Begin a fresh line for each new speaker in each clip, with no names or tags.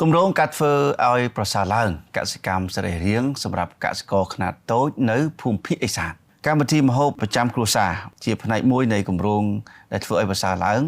គម្រោងកាត់ធ្វើឲ្យប្រសើរឡើងកសិកម្មសរីរាង្គសម្រាប់កសិករខ្នាតតូចនៅភូមិភាគឦសានកម្មវិធីម្ហូបប្រចាំគ្រួសារជាផ្នែកមួយនៃគម្រោងដែលធ្វើឲ្យប្រសើរឡើង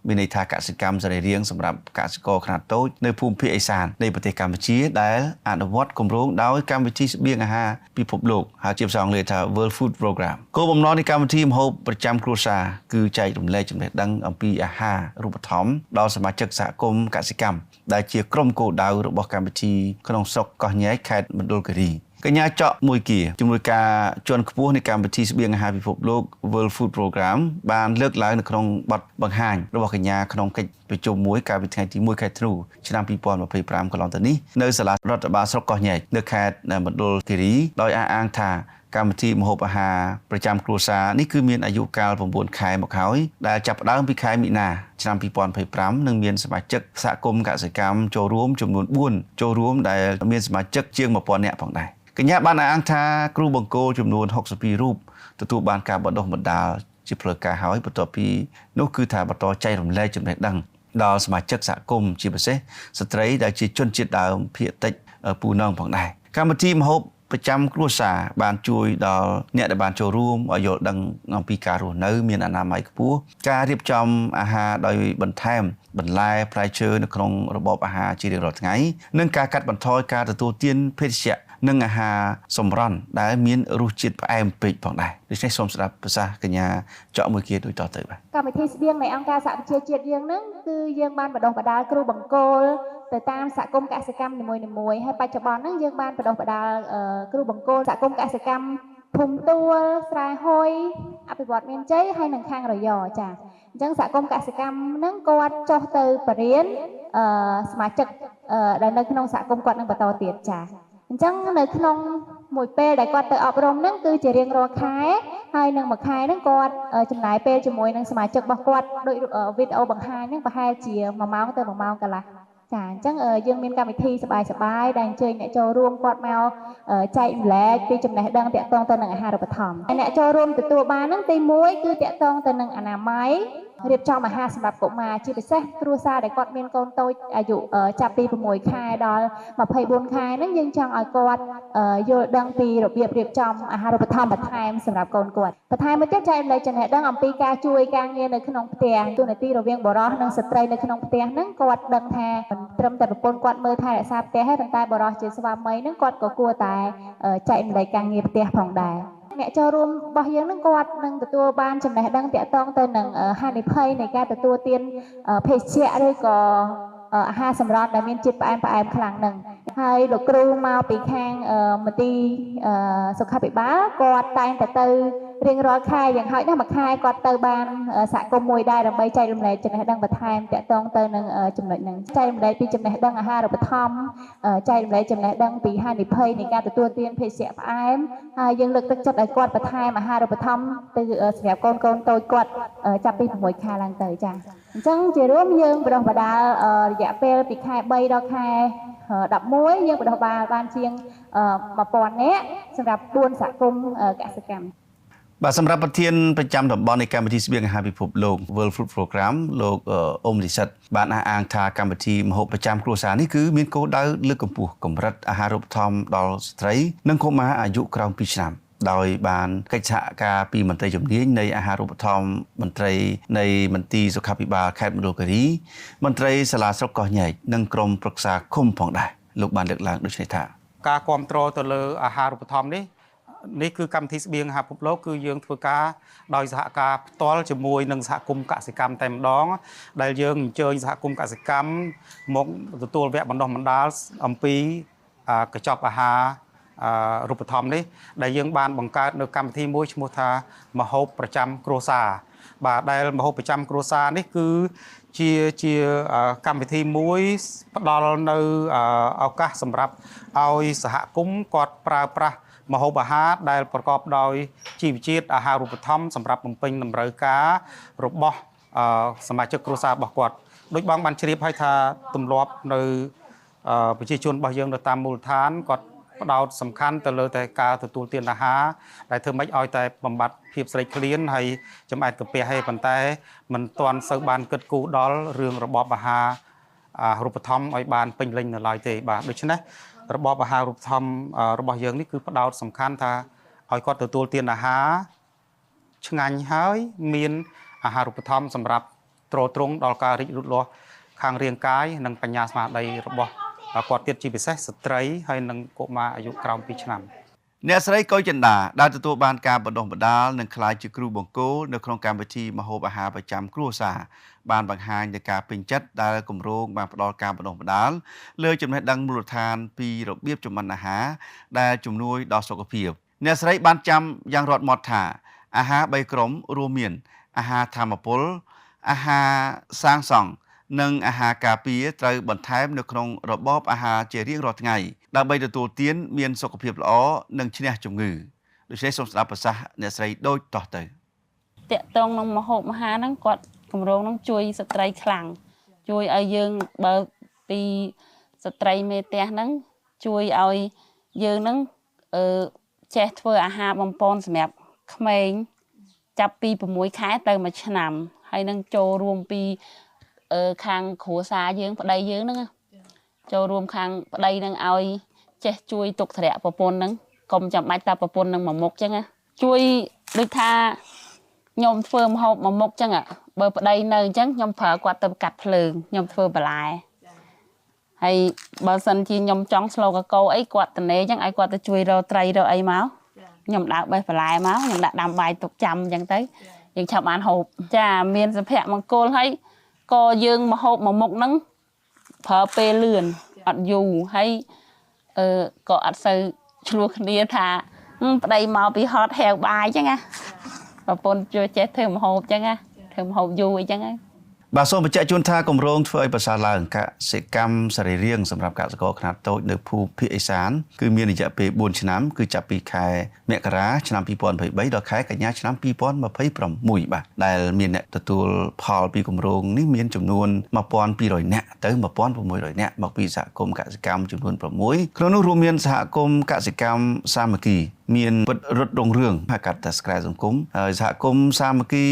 មានន័យថាកសិកម្មសរីរាង្គសម្រាប់កសិករខ្នាតតូចនៅភូមិភាគឦសាននៃប្រទេសកម្ពុជាដែលអនុវត្តគម្រោងដោយកម្មវិធីស្បៀងអាហារពិភពលោកហៅជាភាសាអង់គ្លេសថា World Food Program គោលបំណងនៃកម្មវិធីម្ហូបប្រចាំគ្រួសារគឺចែករំលែកចំណេះដឹងអំពីអាហាររូបត្ថម្ភដល់សមាជិកសហគមន៍កសិកម្មដែលជាក្រុមគោលដៅរបស់កម្មវិធីក្នុងស្រុកកោះញែកខេត្តមណ្ឌលគិរីកញ្ញាចော့មួយគៀជំនួយការជាន់ខ្ពស់នៃកម្មវិធីស្បៀងអាហារពិភពលោក World Food Program បានលើកឡើងនៅក្នុងបទបង្ហាញរបស់កញ្ញាក្នុងកិច្ចប្រជុំមួយកាលពីថ្ងៃទី1ខែធ្នូឆ្នាំ2025កន្លងទៅនេះនៅសាលារដ្ឋបាលស្រុកកោះញែកនៅខេត្តមណ្ឌលគិរីដោយអះអាងថាកម្មវិធីម្ហូបអាហារប្រចាំគ្រួសារនេះគឺមានអាយុកាល9ខែមកហើយដែលចាប់ផ្ដើមពីខែមិនិនាឆ្នាំ2025និងមានសមាជិកសហគមន៍កសិកម្មចូលរួមចំនួន4ចូលរួមដែលមានសមាជិកជាង1000នាក់ផងដែរកញ្ញាបានអះអាងថាគ្រូបង្គោលចំនួន62រូបទទួលបានការបណ្ដុះបណ្ដាលជាផ្លូវការហើយបន្ទាប់ពីនោះគឺថាបន្តចែករំលែកចំណេះដឹងដល់សមាជិកសហគមន៍ជាពិសេសស្ត្រីដែលជាជនជាតិដើមភាគតិចពូនងផងដែរកម្មវិធីម្ហូបប្រចាំគ្រួសារបានជួយដល់អ្នកដែលបានចូលរួមឲ្យយល់ដឹងអំពីការរស់នៅមានអនាម័យខ្ពស់ការរៀបចំអាហារដោយបន្ថែមបន្លែផ្លែឈើនៅក្នុងរបបអាហារជារៀងរាល់ថ្ងៃនិងការកាត់បន្ថយការទទួលទានភេសជ្ជៈនិងអាហារសម្រន់ដែលមានរសជាតិផ្អែមពេកផងដែរដូច្នេះសូមស្ដាប់ប្រសាសន៍កញ្ញាចော့មួយគៀដូចតទៅបាទ
កម្មវិធីស្បៀងនៃអង្គការសហប្រជាជាតិយើងហ្នឹងគឺយើងបានបណ្ដុះបណ្ដាលគ្រូបង្គោលទៅតាមសហគមន៍កសិកម្មនីមួយៗហើយបច្ចុប្បន្នហ្នឹងយើងបានបណ្ដុះបណ្ដាលគ្រូបង្គោលសហគមន៍កសិកម្មភូមិទួលស្រែហុយអភិវឌ្ឍមានជ័យហើយនិងខាងរយចាអញ្ចឹងសហគមន៍កសិកម្មហ្នឹងគាត់ចុះទៅបរិញ្ញាសមាជិកដែលនៅក្នុងសហគមន៍គាត់នឹងបន្តទៀតចាអញ្ចឹងនៅក្នុងមួយពេលដែលគាត់ទៅអប់រំហ្នឹងគឺជារៀងរាល់ខែហើយនឹងមួយខែហ្នឹងគាត់ចំណាយពេលជាមួយនឹងសមាជិករបស់គាត់ដូចវីដេអូបង្ហាញហ្នឹងប្រហែលជា1ម៉ោងទៅ1ម៉ោងកន្លះចាអញ្ចឹងយើងមានកម្មវិធីសប្បាយៗដែលអញ្ជើញអ្នកចូលរួមគាត់មកចែករំលែកពីចំណេះដឹងទាក់ទងទៅនឹងអាហារូបត្ថម្ភហើយអ្នកចូលរួមទទួលបានហ្នឹងទី1គឺទាក់ទងទៅនឹងអនាម័យរៀបចំអាហារសម្រាប់កុមារជាពិសេសគ្រួសារដែលគាត់មានកូនតូចអាយុចាប់ពី6ខែដល់24ខែហ្នឹងយើងចង់ឲ្យគាត់យល់ដឹងពីរបៀបរៀបចំអាហារូបត្ថម្ភបន្ថែមសម្រាប់កូនគាត់បន្ថែមមកទៀតចែករំលែកចំណេះដឹងអំពីការជួយការងារនៅក្នុងផ្ទះទូនាទីរវាងបុរសនិងស្ត្រីនៅក្នុងផ្ទះហ្នឹងគាត់ដឹងថាមិនត្រឹមតែប្រពន្ធគាត់មើលថែរក្សាផ្ទះទេប៉ុន្តែបុរសជាស្វាមីហ្នឹងគាត់ក៏គួរតែចែករំលែកការងារផ្ទះផងដែរអ្នកចូលរួមរបស់យើងនឹងគាត់នឹងទទួលបានចំណេះដឹងទាក់ទងទៅនឹងហានិភ័យនៃការទទួលទានភេសជ្ជៈឬក៏អាហារសម្រន់ដែលមានជាតិផ្អែមខ្លាំងនឹងហើយលោកគ្រូមកពីខាងមន្ទីរសុខាភិបាលគាត់តែងតែទៅរៀងរាល់ខែយ៉ាងហោចណាស់មួយខែគាត់ទៅបានសហគមន៍មួយដែរដើម្បីចែករំលែកចំណេះដឹងបន្ថែមទាក់ទងទៅនឹងចំណុចហ្នឹងចែករំលែកពីចំណេះដឹងអាហារូបត្ថម្ភចែករំលែកចំណេះដឹងពីហានិភ័យនៃការទទួលទានភេសជ្ជៈផ្អែមហើយយើងលើកទឹកចិត្តឲ្យគាត់បន្ថែមអាហារូបត្ថម្ភទៅសម្រាប់កូនកូនតូចគាត់ចាប់ពី6ខែឡើងទៅចាអញ្ចឹងជារួមយើងបណ្ដុះបណ្ដាលរយៈពេលពីខែ3ដល់ខែ11យើងបណ្ដុះបណ្ដាលបានជាង1000នាក់សម្រាប់4សហគមន៍កសិកម្ម
បាទសម្រាប់ប្រធានប្រចាំតំបន់នៃកម្មវិធីស្បៀងអាហារពិភពលោក World Food Program លោកអ៊ុំលីសិតបានអះអាងថាកម្មវិធីម្ហូបប្រចាំគ្រួសារនេះគឺមានគោលដៅលើកកម្ពស់កម្រិតអាហារូបត្ថម្ភដល់ស្ត្រីនិងកុមារអាយុក្រោម2ឆ្នាំដោយបានកិច្ចសហការពីមន្ត្រីជំនាញនៃអាហារូបត្ថម្ភមន្ត្រីនៃមន្ទីរសុខាភិបាលខេត្តមណ្ឌលគិរីមន្ត្រីសាលាស្រុកកោះញែកនិងក្រុមប្រឹក្សាឃុំផងដែរលោកបានលើកឡើងដូចនេះថា
ការគ្រប់គ្រងទៅលើអាហារូបត្ថម្ភនេះគឺកម្មវិធីស្បៀងអាហារពិភពលោកគឺយើងធ្វើការដោយសហការផ្ទាល់ជាមួយនឹងសហគមន៍កសិកម្មតែម្ដងដែលយើងអញ្ជើញសហគមន៍កសិកម្មមកទទួលវគ្គបណ្ដុះបណ្ដាលអំពីកញ្ចប់អាហាររូបត្ថម្ភនេះដែលយើងបានបង្កើតនៅកម្មវិធីមួយឈ្មោះថាម្ហូបប្រចាំគ្រួសារបាទដែលម្ហូបប្រចាំគ្រួសារនេះគឺជាកម្មវិធីមួយផ្ដល់នៅឱកាសសម្រាប់ឲ្យសហគមន៍គាត់ប្រើប្រាស់ម្ហូបអាហារដែលប្រកបដោយជីវជាតិអាហារូបត្ថម្ភសម្រាប់បំពេញតម្រូវការរបស់សមាជិកគ្រួសាររបស់គាត់ដូចបងបានជ្រាបឲ្យថាទម្លាប់នៅប្រជាជនរបស់យើងនៅតាមមូលដ្ឋានគាត់ផ្ដោតសំខាន់ទៅលើតែការទទួលទានអាហារដែលធ្វើម៉េចឲ្យតែបំបត្តិភាពស្រេកឃ្លានហើយចំអែតកាពះឯប៉ុន្តែមិនទាន់សូវបានគិតគូរដល់រឿងរបបអាហារ រូបត្ថម្ភឲ្យបានពេញលេញនៅឡើយទេបាទដូច្នេះរបបអាហារូបត្ថម្ភរបស់យើងនេះគឺផ្ដោតសំខាន់ថាឲ្យគាត់ទទួលទានអាហារឆ្ងាញ់ហើយមានអាហារូបត្ថម្ភសម្រាប់ទ្រទ្រង់ដល់ការរីកលូតលាស់ខាងរាងកាយនិងបញ្ញាស្មារតីរបស់គាត់ទៀតជាពិសេសស្ត្រីហើយនិងកុមារអាយុក្រោម2ឆ្នាំ
អ្នកស្រីកុយចិន្តាដែលទទួលបានការបណ្ដុះបណ្ដាលនិងក្លាយជាគ្រូបង្គោលនៅក្នុងកម្មវិធីម្ហូបអាហារប្រចាំគ្រួសារបានបង្ហាញពីការពេញចិត្តដែលគម្រោងបានផ្ដល់ការបណ្ដុះបណ្ដាលលើចំណេះដឹងមូលដ្ឋានពីរបៀបចម្អិនអាហារដែលជំនួយដល់សុខភាពអ្នកស្រីបានចាំយ៉ាងរត់មាត់ថាអាហារ3ក្រុមរួមមានអាហារធម្មពលអាហារសាងសង់និងអាហារការពារត្រូវបន្ថែមនៅក្នុងរបបអាហារជារៀងរាល់ថ្ងៃដើម្បីទទួលទានមានសុខភាពល្អនិងឈ្នះជំងឺដូច្នេះសូមស្ដាប់ប្រសាសន៍អ្នកស្រីដូចតទៅ
តកតងនឹងម្ហូបអាហារហ្នឹងគាត់គម្រោងហ្នឹងជួយស្ត្រីខ្លាំងជួយឲ្យយើងបើពីស្ត្រីមេផ្ទះហ្នឹងជួយឲ្យយើងហ្នឹងចេះធ្វើអាហារបំពន់សម្រាប់ក្មេងចាប់ពី6ខែទៅ1ឆ្នាំហើយនឹងចូលរួមពីខាងគ្រួសារយើងប្តីយើងហ្នឹងចូលរួមខាងប្តីនឹងឲ្យចេះជួយទុកធរៈប្រពន្ធហ្នឹងកុំចាំបាច់តែប្រពន្ធនឹងមួយមុខចឹងណាជួយដូចថាខ្ញុំធ្វើម្ហូបមួយមុខចឹងបើប្តីនៅអញ្ចឹងខ្ញុំប្រើគាត់ទៅកាត់ភ្លើងខ្ញុំធ្វើបន្លែហើយបើសិនជាខ្ញុំចង់ស្លកកោអីគាត់តនេអញ្ចឹងឲ្យគាត់ទៅជួយរកត្រីរកអីមកខ្ញុំដើរបេះបន្លែមកខ្ញុំដាក់ដាំបាយទុកចាំអញ្ចឹងទៅយើងឆាប់បានហូបចាមានសុភមង្គលហើយក៏យើងមកហូបមួយមុខហ្នឹងប្រើពេលលឿនអត់យូរហើយក៏អត់សូវឆ្លោះគ្នាថាប្តីមកពីហត់ហែវបាយអញ្ចឹងណាប្រពន្ធជួយចេះធ្វើម្ហូបអញ្ចឹងណាធ្វើម្ហូបយូរអីចឹងណា
បាទសូមបញ្ជាក់ជូនថាគម្រោងធ្វើឲ្យប្រសើរឡើងកសិកម្មសរីរាង្គសម្រាប់កសិករខ្នាតតូចនៅភូមិភាគឦសានគឺមានរយៈពេល4ឆ្នាំគឺចាប់ពីខែមករាឆ្នាំ2023ដល់ខែកញ្ញាឆ្នាំ2026បាទដែលមានអ្នកទទួលផលពីគម្រោងនេះមានចំនួន1200នាក់ទៅ1600នាក់មកពីសហគមន៍កសិកម្មចំនួន6ក្នុងនោះរួមមានសហគមន៍កសិកម្មសាមគ្គីមានពិតរត់រងរឿងហៅកាត់តែស្ក្រែសង្គមហើយសហគមន៍សាមគ្គី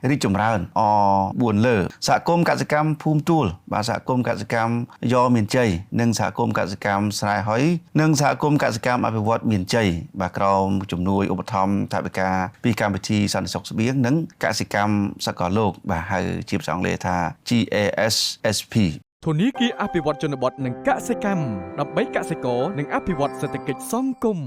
រីកចម្រើនអ4លើសហគមន៍កសិកម្មភូមិទួលបាទសហគមន៍កសិកម្មយ៉មានជ័យនិងសហគមន៍កសិកម្មស្រែហុយនិងសហគមន៍កសិកម្មអភិវឌ្ឍមានជ័យបាទក្រោមជំនួយឧបត្ថម្ភថវិកាពីកម្មវិធីសន្តិសុខស្បៀងនិងកសិកម្មសកលលោកបាទហៅជាភាសាអង់គ្លេសថា GASSP
ធនាគារអភិវឌ្ឍជនបទនិងកសិកម្មដើម្បីកសិករនិងអភិវឌ្ឍសេដ្ឋកិច្ចសង្គម